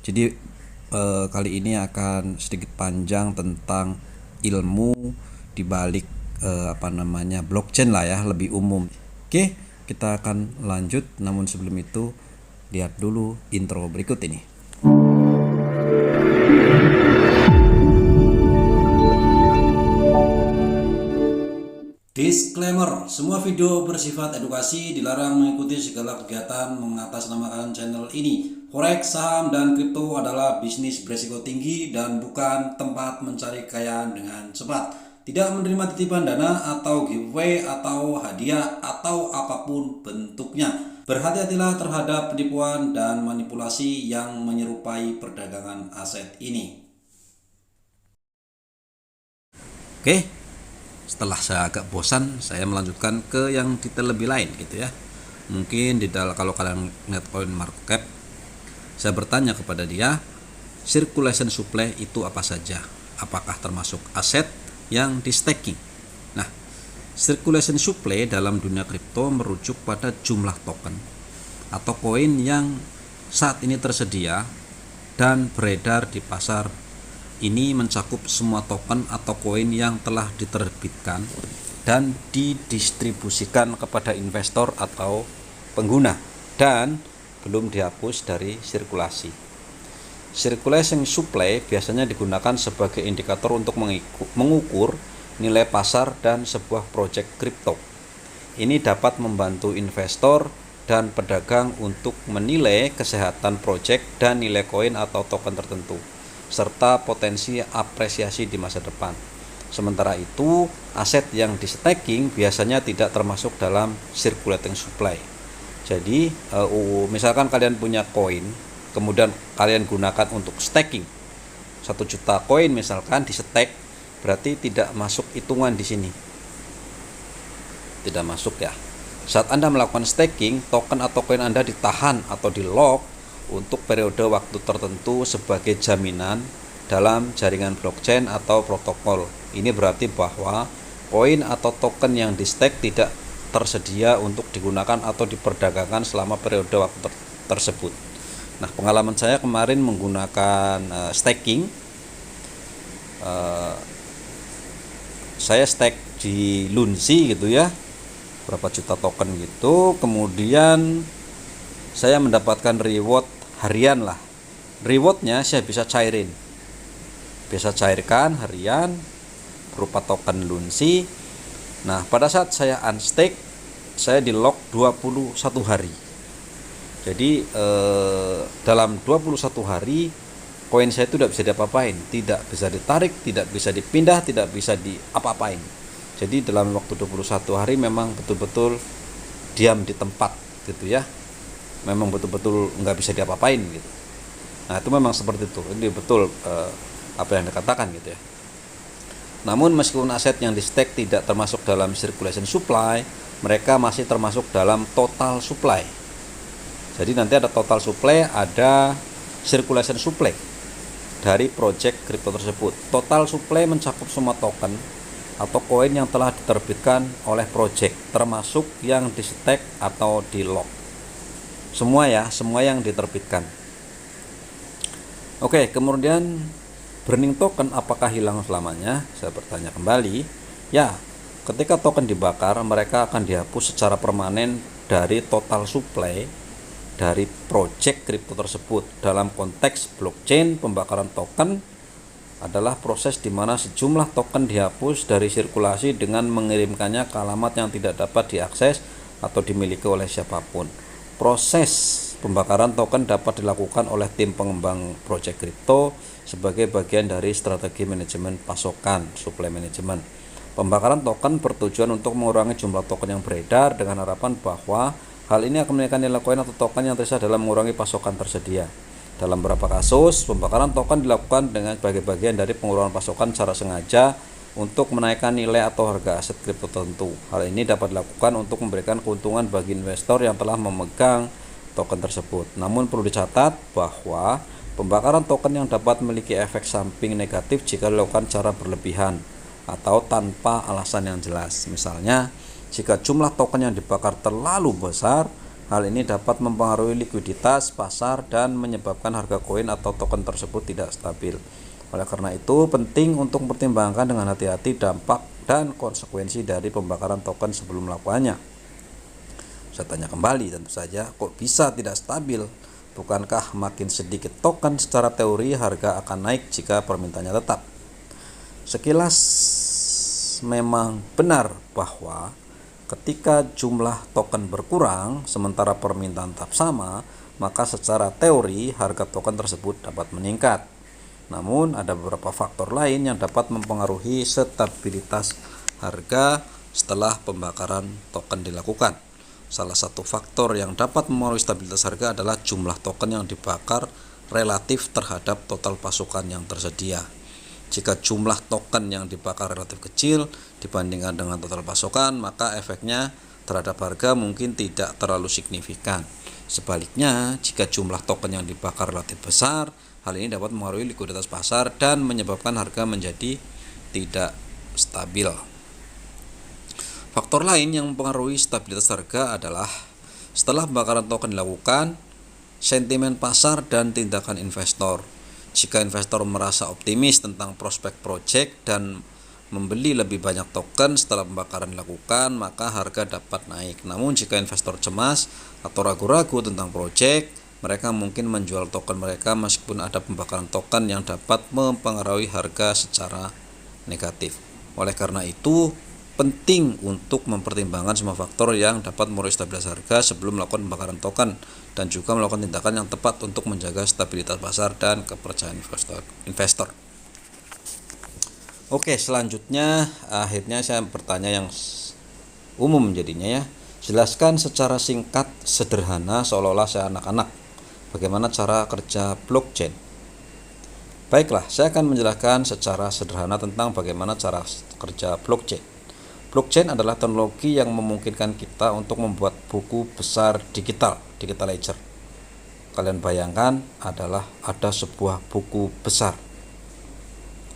Jadi kali ini akan sedikit panjang tentang ilmu di balik blockchain lah ya, lebih umum. Oke, kita akan lanjut, namun sebelum itu lihat dulu intro berikut ini. Disclaimer, semua video bersifat edukasi, dilarang mengikuti segala kegiatan mengatasnamakan channel ini. Forex, saham, dan kripto adalah bisnis beresiko tinggi dan bukan tempat mencari kekayaan dengan cepat. Tidak menerima titipan dana atau giveaway atau hadiah atau apapun bentuknya. Berhati-hatilah terhadap penipuan dan manipulasi yang menyerupai perdagangan aset ini. Oke. Setelah saya agak bosan, saya melanjutkan ke yang detail lebih lain gitu ya. Mungkin kalau kalian lihat coin market cap, saya bertanya kepada dia, circulation supply itu apa saja? Apakah termasuk aset yang di staking? Nah, circulation supply dalam dunia kripto merujuk pada jumlah token atau koin yang saat ini tersedia dan beredar di pasar. Ini mencakup semua token atau koin yang telah diterbitkan dan didistribusikan kepada investor atau pengguna dan belum dihapus dari sirkulasi. Circulation supply biasanya digunakan sebagai indikator untuk mengukur nilai pasar dan sebuah proyek kripto. Ini dapat membantu investor dan pedagang untuk menilai kesehatan proyek dan nilai koin atau token tertentu, serta potensi apresiasi di masa depan. Sementara itu, aset yang di staking biasanya tidak termasuk dalam circulating supply. Jadi, misalkan kalian punya koin, kemudian kalian gunakan untuk staking 1 juta koin misalkan di stake, berarti tidak masuk hitungan di sini. Tidak masuk ya. Saat Anda melakukan staking, token atau koin Anda ditahan atau di lock untuk periode waktu tertentu sebagai jaminan dalam jaringan blockchain atau protokol. Ini berarti bahwa koin atau token yang di stake tidak tersedia untuk digunakan atau diperdagangkan selama periode waktu tersebut. Nah, pengalaman saya kemarin menggunakan staking, saya stake di Lunsi gitu ya, berapa juta token gitu, kemudian saya mendapatkan reward harian lah. Rewardnya saya bisa cairkan harian berupa token Lunsi. Nah, pada saat saya unstake, saya di lock 21 hari. Jadi dalam 21 hari koin saya itu tidak bisa diapa-apain, tidak bisa ditarik, tidak bisa dipindah, tidak bisa diapa-apain. Jadi dalam waktu 21 hari memang betul-betul diam di tempat gitu ya. Memang betul-betul nggak bisa diapa-apain gitu. Nah, itu memang seperti itu. Ini betul apa yang dikatakan gitu ya. Namun meskipun aset yang di stake tidak termasuk dalam circulation supply, mereka masih termasuk dalam total supply. Jadi nanti ada total supply, ada circulation supply dari project kripto tersebut. Total supply mencakup semua token atau koin yang telah diterbitkan oleh project, termasuk yang di stake atau di lock. Semua ya, semua yang diterbitkan. Oke, kemudian burning token apakah hilang selamanya? Saya bertanya kembali. Ya, ketika token dibakar, mereka akan dihapus secara permanen dari total supply dari project kripto tersebut. Dalam konteks blockchain, pembakaran token adalah proses di mana sejumlah token dihapus dari sirkulasi dengan mengirimkannya ke alamat yang tidak dapat diakses atau dimiliki oleh siapapun. Proses pembakaran token dapat dilakukan oleh tim pengembang proyek kripto sebagai bagian dari strategi manajemen pasokan, supply management. Pembakaran token bertujuan untuk mengurangi jumlah token yang beredar dengan harapan bahwa hal ini akan menaikkan nilai koin atau token yang tersisa dalam mengurangi pasokan tersedia. Dalam beberapa kasus, pembakaran token dilakukan dengan sebagai bagian dari pengurangan pasokan secara sengaja untuk menaikkan nilai atau harga aset kripto tertentu. Hal ini dapat dilakukan untuk memberikan keuntungan bagi investor yang telah memegang token tersebut. Namun perlu dicatat bahwa pembakaran token yang dapat memiliki efek samping negatif jika dilakukan secara berlebihan atau tanpa alasan yang jelas. Misalnya, jika jumlah token yang dibakar terlalu besar Hal ini dapat mempengaruhi likuiditas pasar dan menyebabkan harga koin atau token tersebut tidak stabil. Oleh karena itu, penting untuk mempertimbangkan dengan hati-hati dampak dan konsekuensi dari pembakaran token sebelum melakukannya. Saya tanya kembali, tentu saja, kok bisa tidak stabil? Bukankah makin sedikit token secara teori harga akan naik jika permintaannya tetap? Sekilas memang benar bahwa ketika jumlah token berkurang sementara permintaan tetap sama, maka secara teori harga token tersebut dapat meningkat. Namun ada beberapa faktor lain yang dapat mempengaruhi stabilitas harga setelah pembakaran token dilakukan. Salah satu faktor yang dapat mempengaruhi stabilitas harga adalah jumlah token yang dibakar relatif terhadap total pasukan yang tersedia. Jika jumlah token yang dibakar relatif kecil dibandingkan dengan total pasokan, maka efeknya terhadap harga mungkin tidak terlalu signifikan. Sebaliknya, jika jumlah token yang dibakar relatif besar, hal ini dapat mempengaruhi likuiditas pasar dan menyebabkan harga menjadi tidak stabil. Faktor lain yang mempengaruhi stabilitas harga adalah setelah pembakaran token dilakukan, sentimen pasar dan tindakan investor. Jika investor merasa optimis tentang prospek proyek dan membeli lebih banyak token setelah pembakaran dilakukan, maka harga dapat naik. Namun jika investor cemas atau ragu-ragu tentang proyek, mereka mungkin menjual token mereka meskipun ada pembakaran token yang dapat mempengaruhi harga secara negatif. Oleh karena itu, penting untuk mempertimbangkan semua faktor yang dapat mempengaruhi stabilitas harga sebelum melakukan pembakaran token dan juga melakukan tindakan yang tepat untuk menjaga stabilitas pasar dan kepercayaan investor. Oke, selanjutnya akhirnya saya bertanya yang umum jadinya ya. Jelaskan secara singkat sederhana seolah-olah saya anak-anak bagaimana cara kerja blockchain. Baiklah, saya akan menjelaskan secara sederhana tentang bagaimana cara kerja blockchain. Blockchain adalah teknologi yang memungkinkan kita untuk membuat buku besar digital ledger. Kalian bayangkan ada sebuah buku besar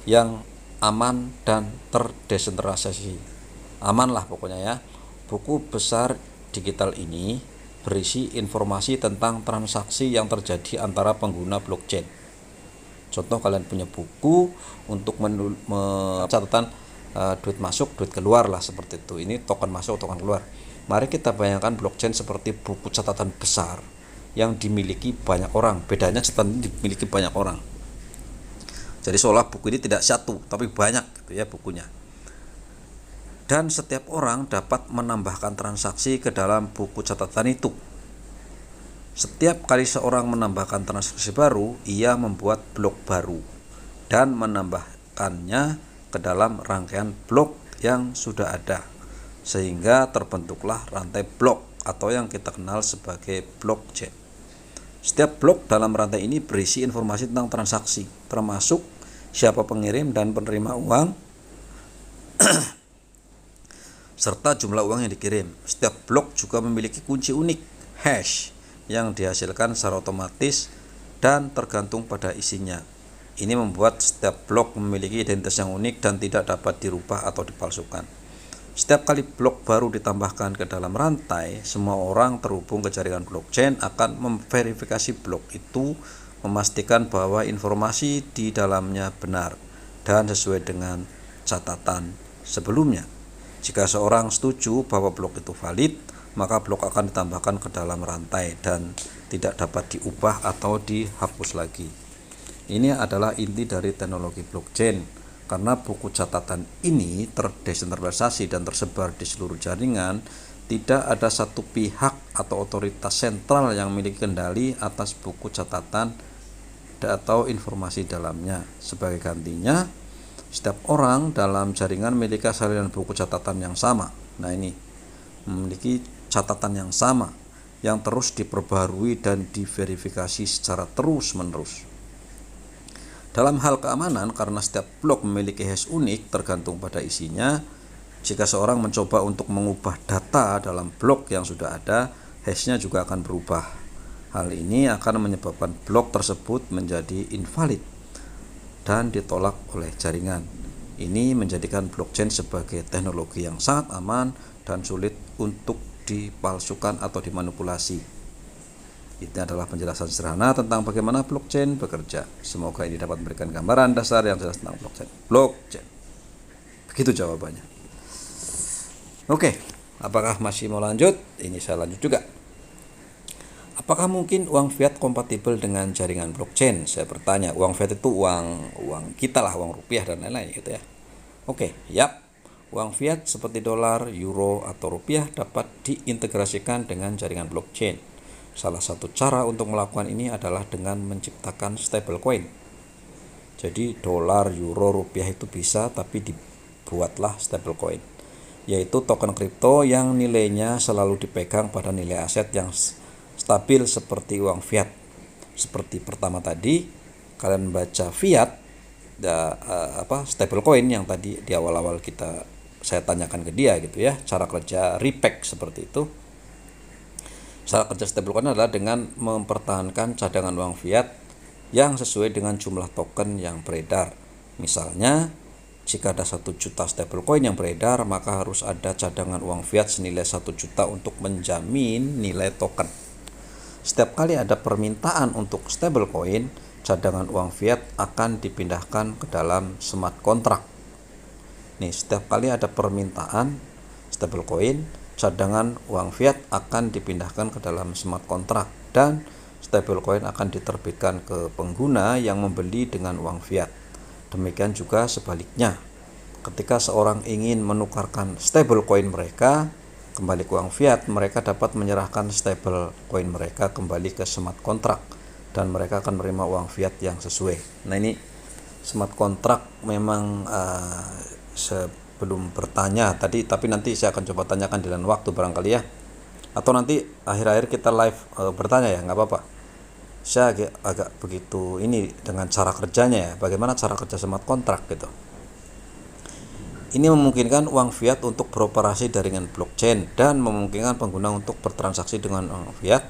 yang aman dan terdesentralisasi. Aman lah pokoknya ya. Buku besar digital ini berisi informasi tentang transaksi yang terjadi antara pengguna blockchain. Contoh, kalian punya buku untuk catatan duit masuk, duit keluar lah, seperti itu. Ini token masuk, token keluar. Mari kita bayangkan blockchain seperti buku catatan besar yang dimiliki banyak orang. Bedanya catatan ini dimiliki banyak orang. Jadi seolah buku ini tidak satu, tapi banyak gitu ya bukunya. Dan setiap orang dapat menambahkan transaksi ke dalam buku catatan itu. Setiap kali seorang menambahkan transaksi baru, ia membuat blok baru dan menambahkannya ke dalam rangkaian blok yang sudah ada, sehingga terbentuklah rantai blok atau yang kita kenal sebagai blockchain. Setiap blok dalam rantai ini berisi informasi tentang transaksi, termasuk siapa pengirim dan penerima uang serta jumlah uang yang dikirim. Setiap blok juga memiliki kunci unik, hash, yang dihasilkan secara otomatis dan tergantung pada isinya. Ini membuat setiap blok memiliki identitas yang unik dan tidak dapat dirubah atau dipalsukan. Setiap kali blok baru ditambahkan ke dalam rantai, semua orang terhubung ke jaringan blockchain akan memverifikasi blok itu, memastikan bahwa informasi di dalamnya benar dan sesuai dengan catatan sebelumnya. Jika seorang setuju bahwa blok itu valid, maka blok akan ditambahkan ke dalam rantai dan tidak dapat diubah atau dihapus lagi. Ini adalah inti dari teknologi blockchain, karena buku catatan ini terdesentralisasi dan tersebar di seluruh jaringan. Tidak ada satu pihak atau otoritas sentral yang memiliki kendali atas buku catatan atau informasi dalamnya. Sebagai gantinya, setiap orang dalam jaringan memiliki salinan buku catatan yang sama. Nah, ini memiliki catatan yang sama yang terus diperbarui dan diverifikasi secara terus-menerus. Dalam hal keamanan, karena setiap blok memiliki hash unik tergantung pada isinya, jika seorang mencoba untuk mengubah data dalam blok yang sudah ada, hashnya juga akan berubah. Hal ini akan menyebabkan blok tersebut menjadi invalid dan ditolak oleh jaringan. Ini menjadikan blockchain sebagai teknologi yang sangat aman dan sulit untuk dipalsukan atau dimanipulasi. Itu adalah penjelasan sederhana tentang bagaimana blockchain bekerja. Semoga ini dapat memberikan gambaran dasar yang jelas tentang blockchain. Begitu jawabannya. Oke, apakah masih mau lanjut? Ini saya lanjut juga. Apakah mungkin uang fiat kompatibel dengan jaringan blockchain? Saya bertanya. Uang fiat itu uang kita lah, uang rupiah dan lain-lain gitu ya. Oke, yap. Uang fiat seperti dolar, euro, atau rupiah dapat diintegrasikan dengan jaringan blockchain. Salah satu cara untuk melakukan ini adalah dengan menciptakan stablecoin. Jadi dolar, euro, rupiah itu bisa, tapi dibuatlah stablecoin, yaitu token kripto yang nilainya selalu dipegang pada nilai aset yang stabil seperti uang fiat. Seperti pertama tadi, kalian baca fiat, stablecoin yang tadi di awal-awal saya tanyakan ke dia gitu ya, cara kerja repack seperti itu. Cara kerja stablecoin adalah dengan mempertahankan cadangan uang fiat yang sesuai dengan jumlah token yang beredar. Misalnya, jika ada 1 juta stablecoin yang beredar, maka harus ada cadangan uang fiat senilai 1 juta untuk menjamin nilai token. Setiap kali ada permintaan untuk stablecoin, cadangan uang fiat akan dipindahkan ke dalam smart contract. Nih, setiap kali ada permintaan stablecoin, cadangan uang fiat akan dipindahkan ke dalam smart contract dan stablecoin akan diterbitkan ke pengguna yang membeli dengan uang fiat. Demikian juga sebaliknya, ketika seorang ingin menukarkan stablecoin mereka kembali ke uang fiat, mereka dapat menyerahkan stablecoin mereka kembali ke smart contract dan mereka akan menerima uang fiat yang sesuai. Nah, ini smart contract memang belum bertanya tadi, tapi nanti saya akan coba tanyakan di lain waktu barangkali ya, atau nanti akhir-akhir kita live bertanya ya, nggak apa-apa. Saya agak begitu ini dengan cara kerjanya ya, bagaimana cara kerja smart contract gitu. Ini memungkinkan uang fiat untuk beroperasi dengan blockchain dan memungkinkan pengguna untuk bertransaksi dengan uang fiat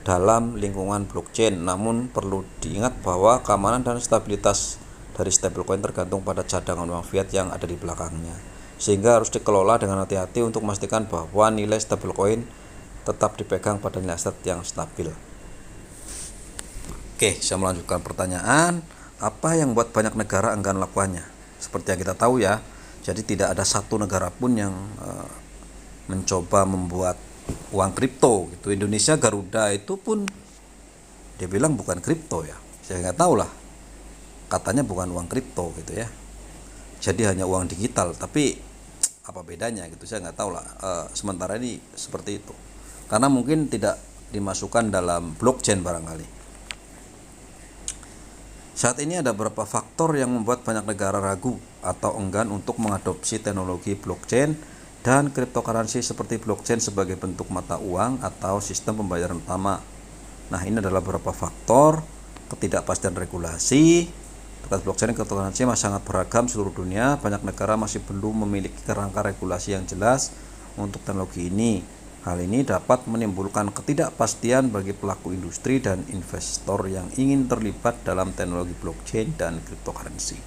dalam lingkungan blockchain. Namun perlu diingat bahwa keamanan dan stabilitas dari stablecoin tergantung pada cadangan uang fiat yang ada di belakangnya, sehingga harus dikelola dengan hati-hati untuk memastikan bahwa nilai stablecoin tetap dipegang pada nilai aset yang stabil. Oke, saya melanjutkan pertanyaan. Apa yang membuat banyak negara enggan melakukannya? Seperti yang kita tahu ya, jadi tidak ada satu negara pun yang mencoba membuat uang kripto gitu. Indonesia, Garuda itu pun dia bilang bukan kripto ya, saya nggak tahu lah, katanya bukan uang kripto gitu ya, jadi hanya uang digital. Tapi apa bedanya gitu, saya nggak tahu lah. Sementara ini seperti itu karena mungkin tidak dimasukkan dalam blockchain barangkali. Saat ini ada beberapa faktor yang membuat banyak negara ragu atau enggan untuk mengadopsi teknologi blockchain dan cryptocurrency seperti blockchain sebagai bentuk mata uang atau sistem pembayaran utama. Nah, ini adalah beberapa faktor. Ketidakpastian regulasi terkait blockchain dan cryptocurrency masih sangat beragam seluruh dunia. Banyak negara masih belum memiliki kerangka regulasi yang jelas untuk teknologi ini. Hal ini dapat menimbulkan ketidakpastian bagi pelaku industri dan investor yang ingin terlibat dalam teknologi blockchain dan cryptocurrency.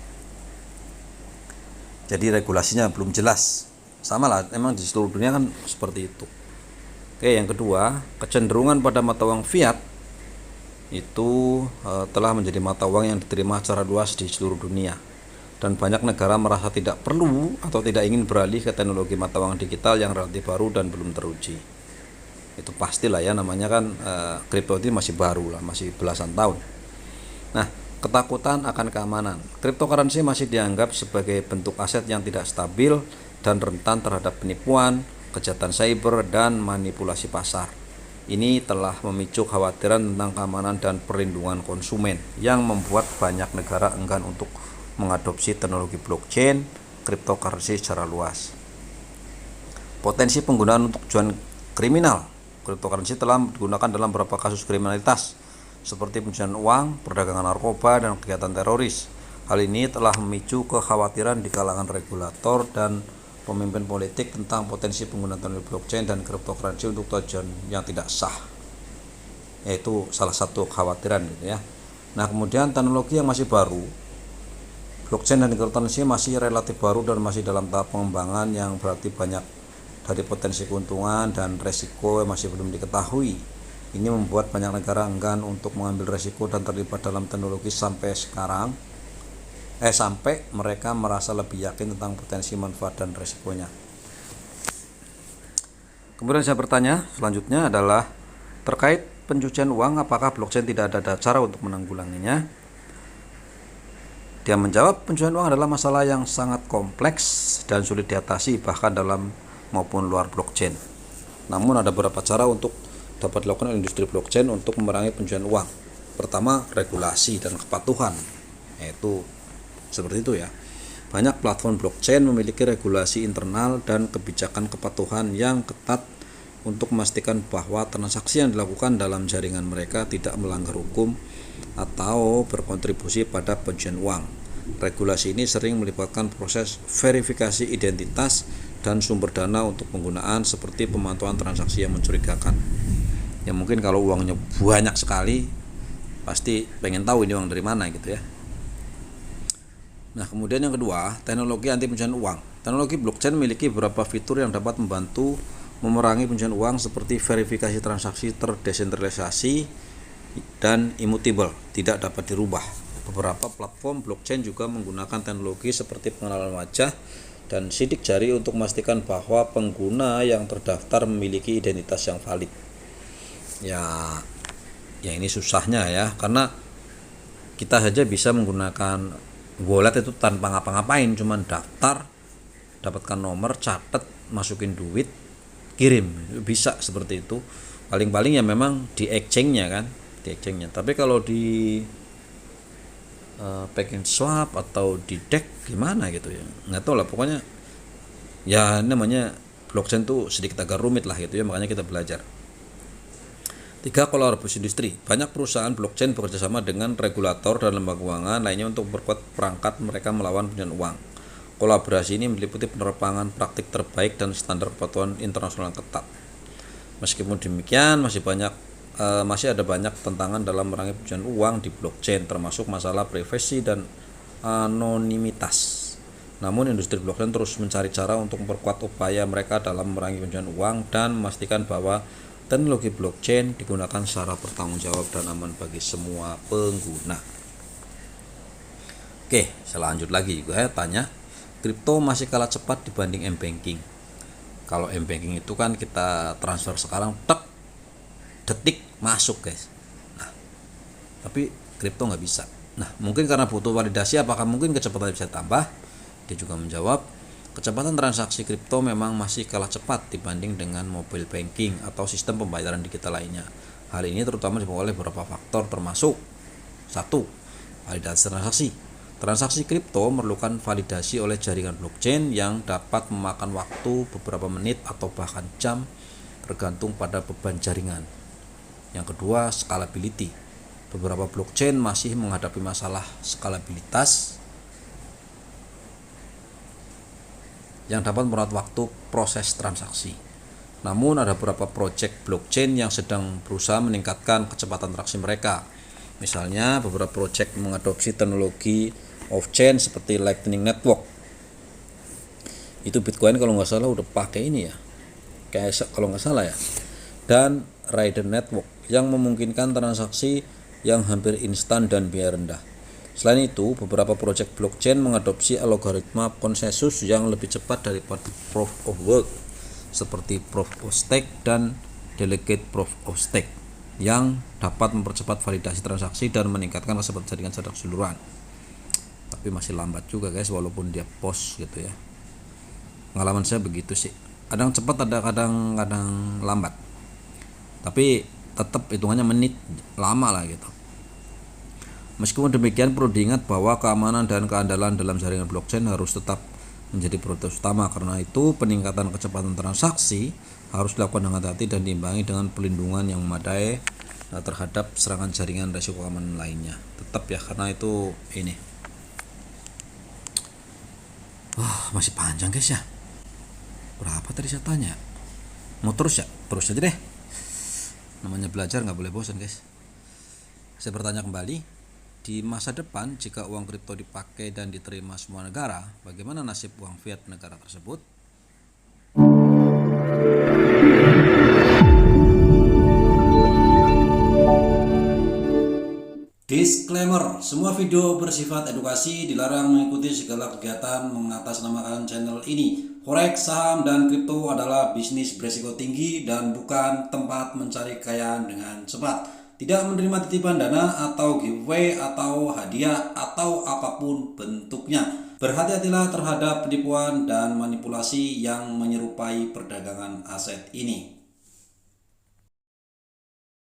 Jadi regulasinya belum jelas. Sama lah, memang di seluruh dunia kan seperti itu. Oke, yang kedua, kecenderungan pada mata uang fiat itu telah menjadi mata uang yang diterima secara luas di seluruh dunia, dan banyak negara merasa tidak perlu atau tidak ingin beralih ke teknologi mata uang digital yang relatif baru dan belum teruji. Itu pastilah ya, namanya kan kripto itu masih baru lah, masih belasan tahun. Nah, ketakutan akan keamanan. Cryptocurrency masih dianggap sebagai bentuk aset yang tidak stabil dan rentan terhadap penipuan, kejahatan cyber, dan manipulasi pasar. Ini telah memicu kekhawatiran tentang keamanan dan perlindungan konsumen yang membuat banyak negara enggan untuk mengadopsi teknologi blockchain, cryptocurrency secara luas. Potensi penggunaan untuk tujuan kriminal. Cryptocurrency telah digunakan dalam beberapa kasus kriminalitas seperti pencucian uang, perdagangan narkoba, dan kegiatan teroris. Hal ini telah memicu kekhawatiran di kalangan regulator dan pemimpin politik tentang potensi penggunaan teknologi blockchain dan cryptocurrency untuk tujuan yang tidak sah. Yaitu salah satu kekhawatiran gitu ya. Nah, kemudian teknologi yang masih baru, blockchain dan cryptocurrency masih relatif baru dan masih dalam tahap pengembangan, yang berarti banyak dari potensi keuntungan dan resiko yang masih belum diketahui. Ini membuat banyak negara enggan untuk mengambil resiko dan terlibat dalam teknologi sampai mereka merasa lebih yakin tentang potensi manfaat dan resikonya. Kemudian saya bertanya selanjutnya adalah terkait pencucian uang, apakah blockchain tidak ada cara untuk menanggulanginya? Dia menjawab, pencucian uang adalah masalah yang sangat kompleks dan sulit diatasi bahkan dalam maupun luar blockchain. Namun ada beberapa cara untuk dapat dilakukan oleh industri blockchain untuk memerangi pencucian uang. Pertama, regulasi dan kepatuhan. Yaitu seperti itu ya. Banyak platform blockchain memiliki regulasi internal dan kebijakan kepatuhan yang ketat untuk memastikan bahwa transaksi yang dilakukan dalam jaringan mereka tidak melanggar hukum atau berkontribusi pada pencucian uang. Regulasi ini sering melibatkan proses verifikasi identitas dan sumber dana untuk penggunaan seperti pemantauan transaksi yang mencurigakan. Ya mungkin kalau uangnya banyak sekali pasti pengen tahu ini uang dari mana gitu ya. Nah, kemudian yang kedua, teknologi anti pencucian uang. Teknologi blockchain memiliki beberapa fitur yang dapat membantu memerangi pencucian uang seperti verifikasi transaksi terdesentralisasi dan immutable, tidak dapat dirubah. Beberapa platform blockchain juga menggunakan teknologi seperti pengenalan wajah dan sidik jari untuk memastikan bahwa pengguna yang terdaftar memiliki identitas yang valid. Ya ini susahnya ya, karena kita saja bisa menggunakan wallet itu tanpa ngapa-ngapain, cuman daftar, dapatkan nomor, catat, masukin duit, kirim, bisa seperti itu. Paling-paling ya memang di exchange-nya kan, tapi kalau di pack and swap atau di DEX gimana gitu ya, nggak tahu lah, pokoknya ya namanya blockchain tuh sedikit agak rumit lah gitu ya, makanya kita belajar. 3. Kolaborasi industri. Banyak perusahaan blockchain bekerjasama dengan regulator dan lembaga keuangan lainnya untuk memperkuat perangkat mereka melawan pencucian uang. Kolaborasi ini meliputi penerbangan praktik terbaik dan standar kepatuhan internasional ketat. Meskipun demikian, masih ada banyak tantangan dalam memerangi pencucian uang di blockchain, termasuk masalah privasi dan anonimitas. Namun industri blockchain terus mencari cara untuk memperkuat upaya mereka dalam memerangi pencucian uang dan memastikan bahwa teknologi blockchain digunakan secara bertanggung jawab dan aman bagi semua pengguna. Oke, saya lanjut lagi. Gue tanya, kripto masih kalah cepat dibanding m-banking. Kalau m-banking itu kan kita transfer sekarang, detik masuk guys. Nah, tapi kripto nggak bisa. Nah, mungkin karena butuh validasi, apakah mungkin kecepatannya bisa tambah? Dia juga menjawab, kecepatan transaksi kripto memang masih kalah cepat dibanding dengan mobile banking atau sistem pembayaran digital lainnya. Hal ini terutama disebabkan oleh beberapa faktor, termasuk 1. Validasi transaksi. Transaksi kripto memerlukan validasi oleh jaringan blockchain yang dapat memakan waktu beberapa menit atau bahkan jam, tergantung pada beban jaringan. Yang kedua, scalability. Beberapa blockchain masih menghadapi masalah skalabilitas yang dapat memperlambat waktu proses transaksi. Namun ada beberapa project blockchain yang sedang berusaha meningkatkan kecepatan transaksi mereka. Misalnya beberapa project mengadopsi teknologi off-chain seperti Lightning Network. Itu Bitcoin kalau nggak salah udah pakai ini ya, kayak kalau nggak salah ya. Dan Rider Network yang memungkinkan transaksi yang hampir instan dan biaya rendah. Selain itu, beberapa proyek blockchain mengadopsi algoritma konsensus yang lebih cepat daripada proof of work, seperti proof of stake dan delegate proof of stake, yang dapat mempercepat validasi transaksi dan meningkatkan kecepatan jaringan secara keseluruhan. Tapi masih lambat juga guys, walaupun dia post gitu ya. Pengalaman saya begitu sih. Kadang cepat, ada kadang lambat. Tapi tetap hitungannya menit lama lah gitu. Meskipun demikian, perlu diingat bahwa keamanan dan keandalan dalam jaringan blockchain harus tetap menjadi prioritas utama. Karena itu, peningkatan kecepatan transaksi harus dilakukan dengan hati dan diimbangi dengan pelindungan yang memadai terhadap serangan jaringan resiko keamanan lainnya. Tetap ya, karena itu ini. Masih panjang guys ya. Berapa tadi saya tanya? Mau terus ya? Terus aja deh. Namanya belajar nggak boleh bosan guys. Saya bertanya kembali, di masa depan jika uang kripto dipakai dan diterima semua negara, bagaimana nasib uang fiat negara tersebut? Disclaimer, semua video bersifat edukasi, dilarang mengikuti segala kegiatan mengatasnamakan channel ini. Forex, saham, dan kripto adalah bisnis beresiko tinggi dan bukan tempat mencari kekayaan dengan cepat. Tidak menerima titipan dana atau giveaway atau hadiah atau apapun bentuknya. Berhati-hatilah terhadap penipuan dan manipulasi yang menyerupai perdagangan aset ini.